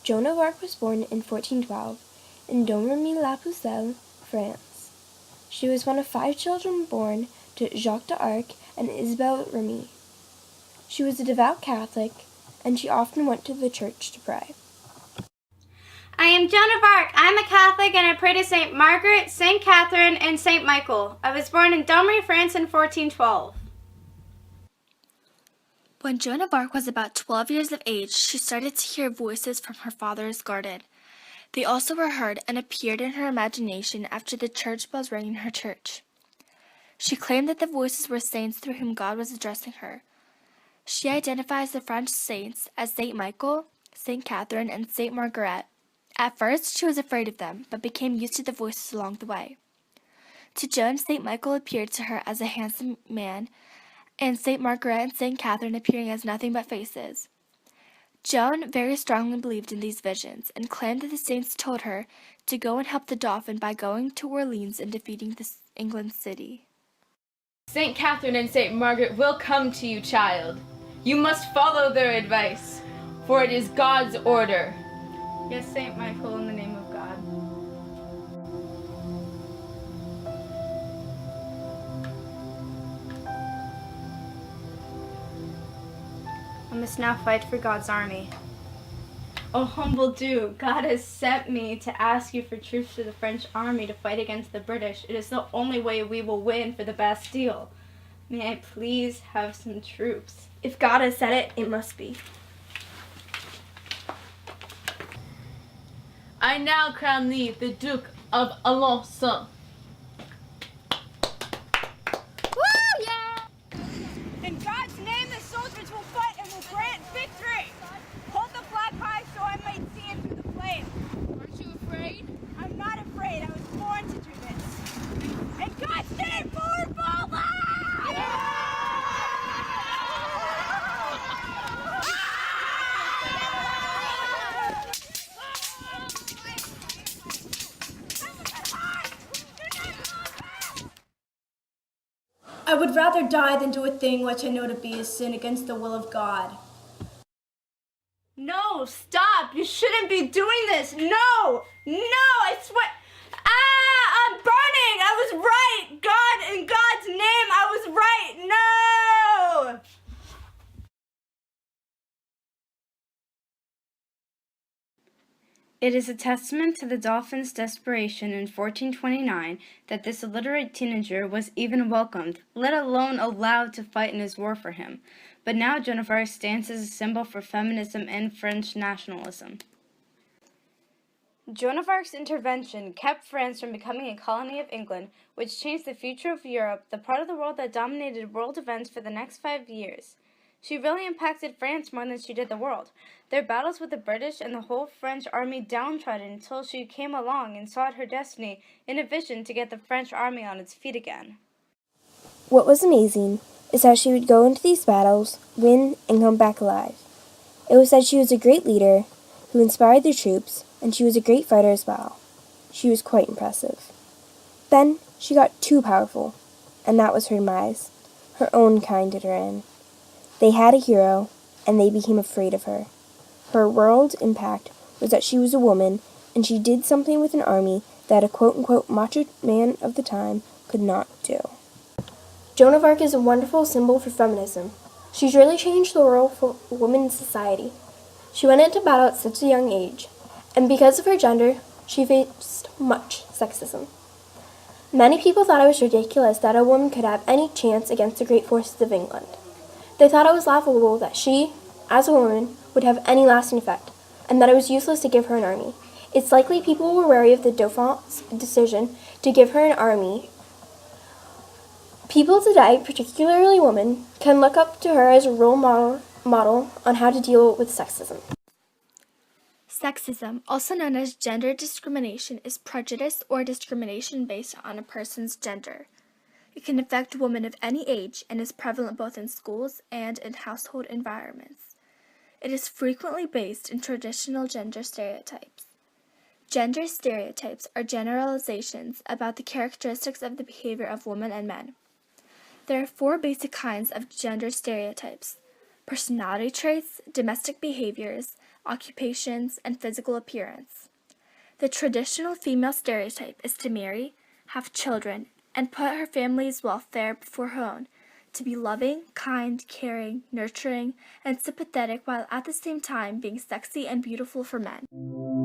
Joan of Arc was born in 1412 in Domremy-la-Pucelle, France. She was one of 5 children born to Jacques d'Arc and Isabelle Remy. She was a devout Catholic, and she often went to the church to pray. I am Joan of Arc. I'm a Catholic and I pray to St. Margaret, St. Katherine, and St. Michael. I was born in Domremy, France in 1412. When Joan of Arc was about 12 years of age, she started to hear voices from her father's garden. They also were heard and appeared in her imagination after the church bells rang in her church. She claimed that the voices were saints through whom God was addressing her. She identifies the French saints as St. Michael, St. Katherine, and St. Margaret. At first, she was afraid of them, but became used to the voices along the way. To Joan, St. Michael appeared to her as a handsome man, and St. Margaret and St. Katherine appearing as nothing but faces. Joan very strongly believed in these visions, and claimed that the saints told her to go and help the Dauphin by going to Orleans and defeating the England city. St. Katherine and St. Margaret will come to you, child. You must follow their advice, for it is God's order. Yes, St. Michael, in the name of God. I must now fight for God's army. O humble Duke, God has sent me to ask you for troops for the French army to fight against the British. It is the only way we will win for the Bastille. May I please have some troops? If God has said it, it must be. I now crown thee the Duke of Alençon. Woo! Yeah! In God's name, the soldiers will fight and will grant victory. Hold the flag high so I might see it through the flames. Aren't you afraid? I'm not afraid. I was born to do this. In God's name, forward, Bowman! I would rather die than do a thing which I know to be a sin against the will of God. No, stop! You shouldn't be doing this! No! No, I swear! I'm burning! I was right! God, in God's name, I was right! No! It is a testament to the Dauphin's desperation in 1429 that this illiterate teenager was even welcomed, let alone allowed to fight in his war for him. But now Joan of Arc stands as a symbol for feminism and French nationalism. Joan of Arc's intervention kept France from becoming a colony of England, which changed the future of Europe, the part of the world that dominated world events for the next 5 years. She really impacted France more than she did the world. Their battles with the British and the whole French army downtrodden until she came along and sought her destiny in a vision to get the French army on its feet again. What was amazing is how she would go into these battles, win, and come back alive. It was said she was a great leader who inspired the troops, and she was a great fighter as well. She was quite impressive. Then she got too powerful, and that was her demise. Her own kind did her in. They had a hero, and they became afraid of her. Her world impact was that she was a woman, and she did something with an army that a quote-unquote macho man of the time could not do. Joan of Arc is a wonderful symbol for feminism. She's really changed the world for women in society. She went into battle at such a young age, and because of her gender, she faced much sexism. Many people thought it was ridiculous that a woman could have any chance against the great forces of England. They thought it was laughable that she, as a woman, would have any lasting effect, and that it was useless to give her an army. It's likely people were wary of the Dauphin's decision to give her an army. People today, particularly women, can look up to her as a role model on how to deal with sexism. Sexism, also known as gender discrimination, is prejudice or discrimination based on a person's gender. It can affect women of any age and is prevalent both in schools and in household environments. It is frequently based in traditional gender stereotypes. Gender stereotypes are generalizations about the characteristics of the behavior of women and men. There are 4 basic kinds of gender stereotypes: personality traits, domestic behaviors, occupations, and physical appearance. The traditional female stereotype is to marry, have children, and put her family's welfare before her own, to be loving, kind, caring, nurturing, and sympathetic while at the same time being sexy and beautiful for men.